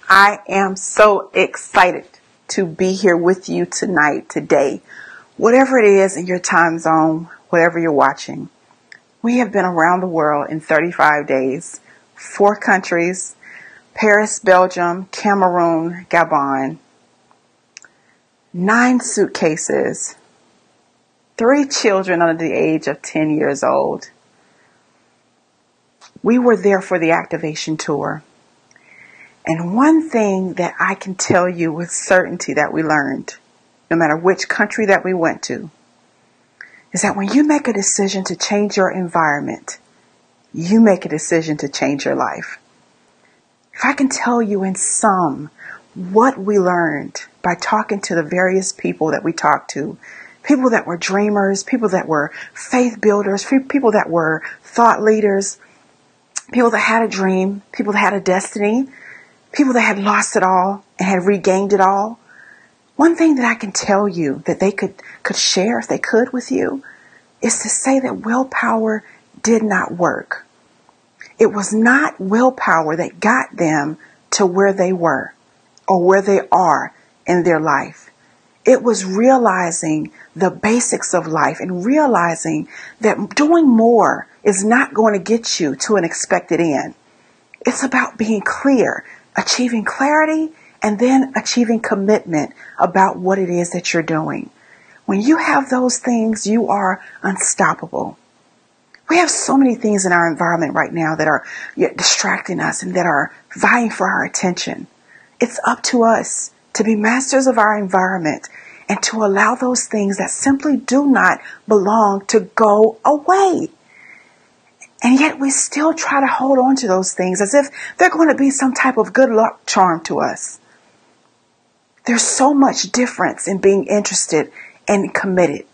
I am so excited to be here with you tonight, today. Whatever it is in your time zone, whatever you're watching. We have been around the world in 35 days, 4 countries, Paris, Belgium, Cameroon, Gabon, 9 suitcases, 3 children under the age of 10 years old. We were there for the activation tour. And one thing that I can tell you with certainty that we learned, no matter which country that we went to, is that when you make a decision to change your environment, you make a decision to change your life. If I can tell you in sum what we learned by talking to the various people that we talked to, people that were dreamers, people that were faith builders, people that were thought leaders, people that had a dream, people that had a destiny, people that had lost it all and had regained it all. One thing that I can tell you that they could share if they could with you is to say that willpower did not work. It was not willpower that got them to where they were or where they are in their life. It was realizing the basics of life and realizing that doing more is not going to get you to an expected end. It's about being clear, achieving clarity, and then achieving commitment about what it is that you're doing. When you have those things, you are unstoppable. We have so many things in our environment right now that are distracting us and that are vying for our attention. It's up to us to be masters of our environment and to allow those things that simply do not belong to go away. And yet we still try to hold on to those things as if they're going to be some type of good luck charm to us. There's so much difference in being interested and committed.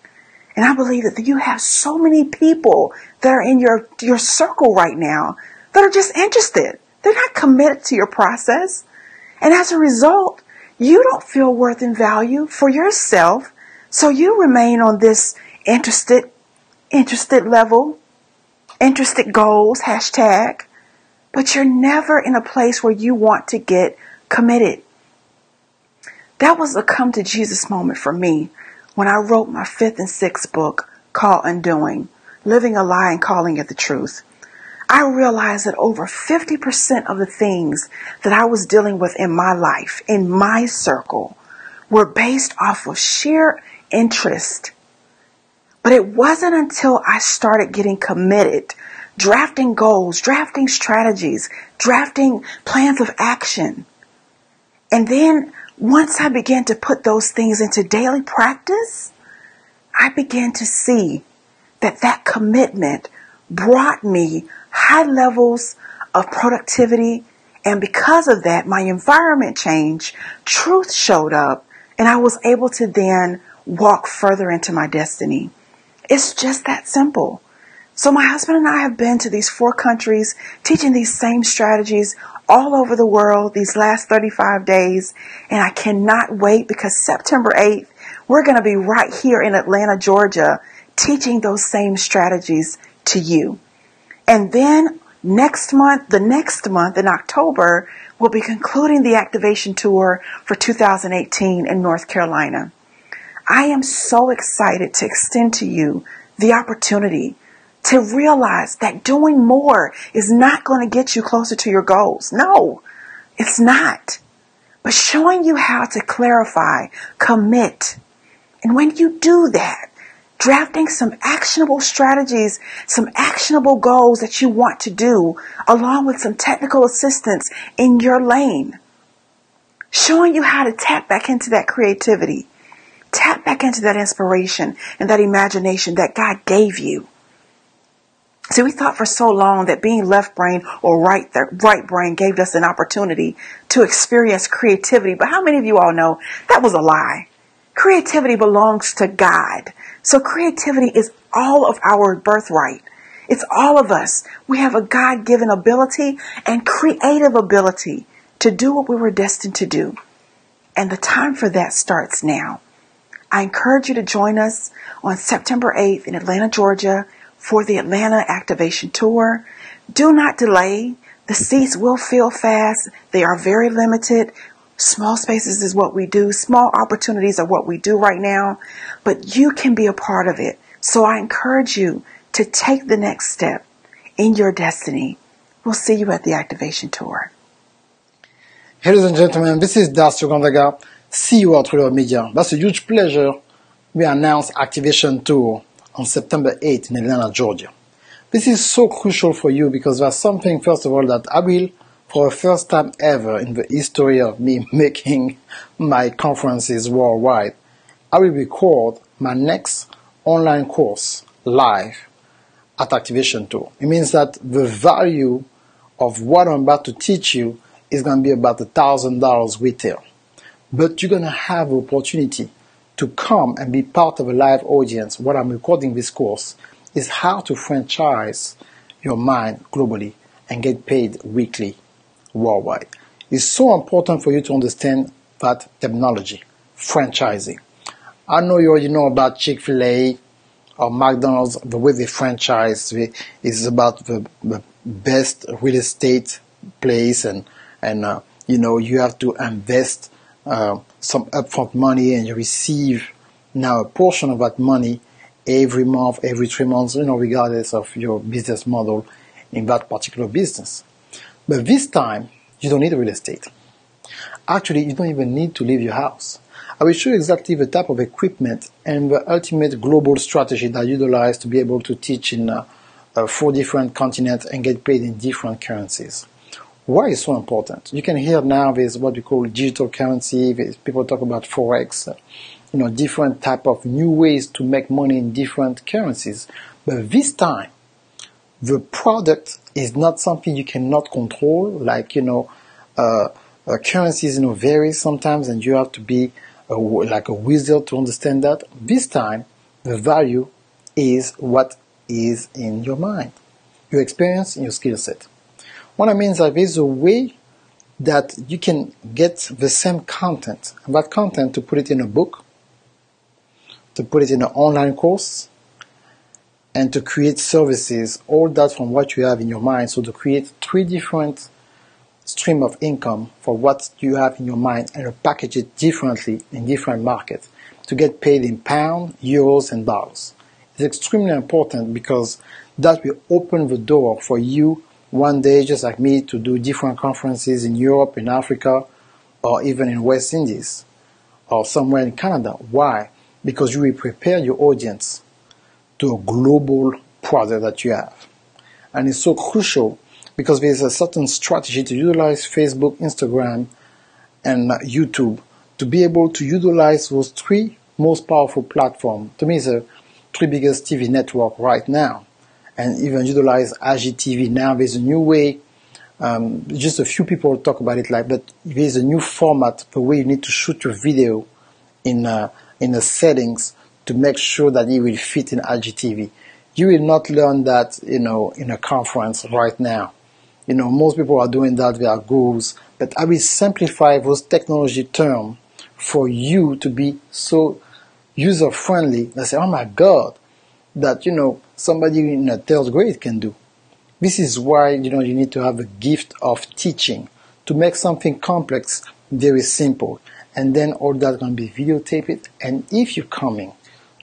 And I believe that you have so many people that are in your circle right now that are just interested. They're not committed to your process. And as a result, you don't feel worth and value for yourself. So you remain on this interested level, interested goals, hashtag, but you're never in a place where you want to get committed. That was a come to Jesus moment for me when I wrote my 5th and 6th book called Undoing, Living a Lie and Calling It the Truth. I realized that over 50% of the things that I was dealing with in my life, in my circle, were based off of sheer interest. But it wasn't until I started getting committed, drafting goals, drafting strategies, drafting plans of action. And then once I began to put those things into daily practice, I began to see that commitment brought me high levels of productivity. And because of that, my environment changed, truth showed up, and I was able to then walk further into my destiny. It's just that simple. So my husband and I have been to these 4 countries, teaching these same strategies all over the world these last 35 days. And I cannot wait because September 8th, we're going to be right here in Atlanta, Georgia, teaching those same strategies to you. And then the next month in October, we'll be concluding the activation tour for 2018 in North Carolina. I am so excited to extend to you the opportunity to realize that doing more is not going to get you closer to your goals. No, it's not. But showing you how to clarify, commit. And when you do that, drafting some actionable strategies, some actionable goals that you want to do, along with some technical assistance in your lane. Showing you how to tap back into that creativity. Tap back into that inspiration and that imagination that God gave you. See, we thought for so long that being left brain or right brain gave us an opportunity to experience creativity. But how many of you all know that was a lie? Creativity belongs to God. So creativity is all of our birthright. It's all of us. We have a God-given ability and creative ability to do what we were destined to do. And the time for that starts now. I encourage you to join us on September 8th in Atlanta, Georgia for the Atlanta Activation Tour. Do not delay. The seats will fill fast. They are very limited. Small spaces is what we do. Small opportunities are what we do right now. But you can be a part of it. So I encourage you to take the next step in your destiny. We'll see you at the activation tour. Ladies and gentlemen, this is Darcy Gondaga, CEO of Thriller Media. That's a huge pleasure. We announced Activation Tour on September 8th in Atlanta, Georgia. This is so crucial for you because there's something, first of all, that I will, for the first time ever in the history of me making my conferences worldwide, I will record my next online course live at Activation Tour. It means that the value of what I'm about to teach you is going to be about $1,000 retail. But you're going to have the opportunity to come and be part of a live audience. What I'm recording this course is how to franchise your mind globally and get paid weekly worldwide. It's so important for you to understand that terminology, franchising. I know you already know about Chick-fil-A or McDonald's, the way they franchise is about the best real estate place and you have to invest some upfront money and you receive now a portion of that money every month, every 3 months, regardless of your business model in that particular business. But this time, you don't need real estate. Actually, you don't even need to leave your house. I will show you exactly the type of equipment and the ultimate global strategy that I utilize to be able to teach in 4 different continents and get paid in different currencies. Why is so important? You can hear now there's what we call digital currency. People talk about Forex, different type of new ways to make money in different currencies. But this time, the product is not something you cannot control. Currencies, vary sometimes, and you have to be like a wizard to understand that. This time, the value is what is in your mind, your experience, and your skill set. What I mean is that there's a way that you can get the same content, and that content to put it in a book, to put it in an online course, and to create services, all that from what you have in your mind. So to create 3 different stream of income for what you have in your mind and to package it differently in different markets to get paid in pounds, euros, and dollars. It's extremely important because that will open the door for you one day, just like me, to do different conferences in Europe, in Africa, or even in West Indies, or somewhere in Canada. Why? Because you will prepare your audience to a global product that you have. And it's so crucial because there's a certain strategy to utilize Facebook, Instagram, and YouTube to be able to utilize those 3 most powerful platforms. To me, it's the 3 biggest TV network right now. And even utilize IGTV. Now there's a new way, just a few people talk about it but there's a new format, the way you need to shoot your video in the settings to make sure that it will fit in IGTV. You will not learn that, in a conference right now. Most people are doing that, they are gurus, but I will simplify those technology terms for you to be so user-friendly that say, oh my God, that, somebody in a 3rd grade can do. This is why, you need to have a gift of teaching to make something complex very simple. And then all that's going to be videotaped. And if you're coming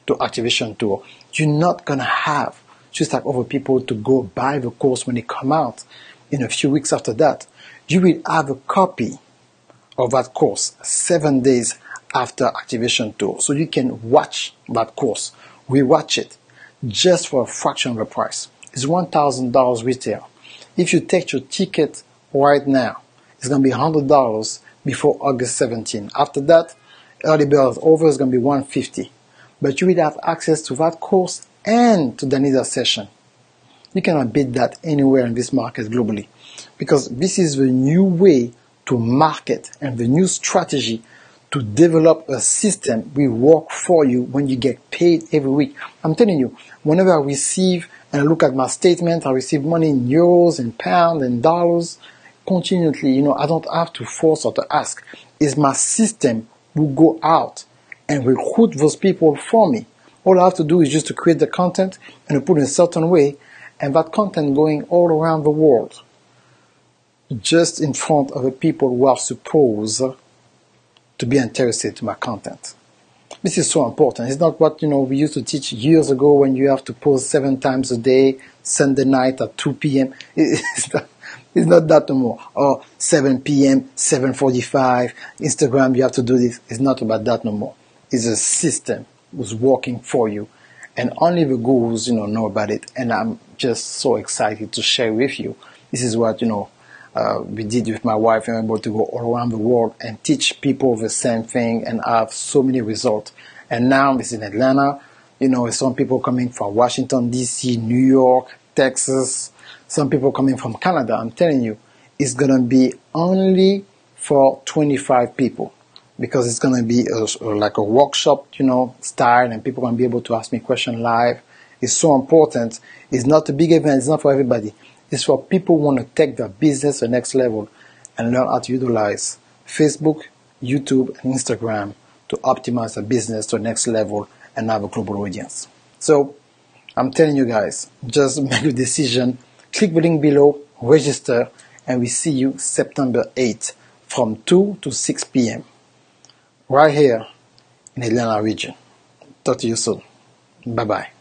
to Activation Tour, you're not going to have, just like other people, to go buy the course when it come out in a few weeks after that. You will have a copy of that course 7 days after Activation Tour. So you can watch that course, rewatch it, just for a fraction of the price. It's $1,000 retail. If you take your ticket right now, it's going to be $100 before August 17. After that, early bird is over, it's going to be $150. But you will have access to that course and to the Danita session. You cannot beat that anywhere in this market globally because this is the new way to market and the new strategy to develop a system will work for you when you get paid every week. I'm telling you, whenever I receive and I look at my statement, I receive money in euros and pounds and dollars continually. I don't have to force or to ask. It's my system will go out and recruit those people for me. All I have to do is just to create the content and to put it in a certain way, and that content going all around the world. just in front of the people who are supposed to be interested to my content. This is so important. It's not what we used to teach years ago when you have to post 7 times a day, Sunday night at 2 p.m. It's not that no more. Or 7 p.m., 7:45, Instagram, you have to do this. It's not about that no more. It's a system who's working for you. And only the gurus, know about it. And I'm just so excited to share with you. This is what, we did with my wife. I'm able to go all around the world and teach people the same thing and have so many results. And now it's in Atlanta. Some people coming from Washington, D.C., New York, Texas. Some people coming from Canada. I'm telling you, it's going to be only for 25 people. Because it's going to be like a workshop, style, and people are going to be able to ask me questions live. It's so important. It's not a big event. It's not for everybody. It's for people who want to take their business to the next level and learn how to utilize Facebook, YouTube, and Instagram to optimize their business to the next level and have a global audience. So I'm telling you guys, just make a decision. Click the link below, register, and we see you September 8th from 2 to 6 p.m. right here in the Atlanta region. Talk to you soon. Bye-bye.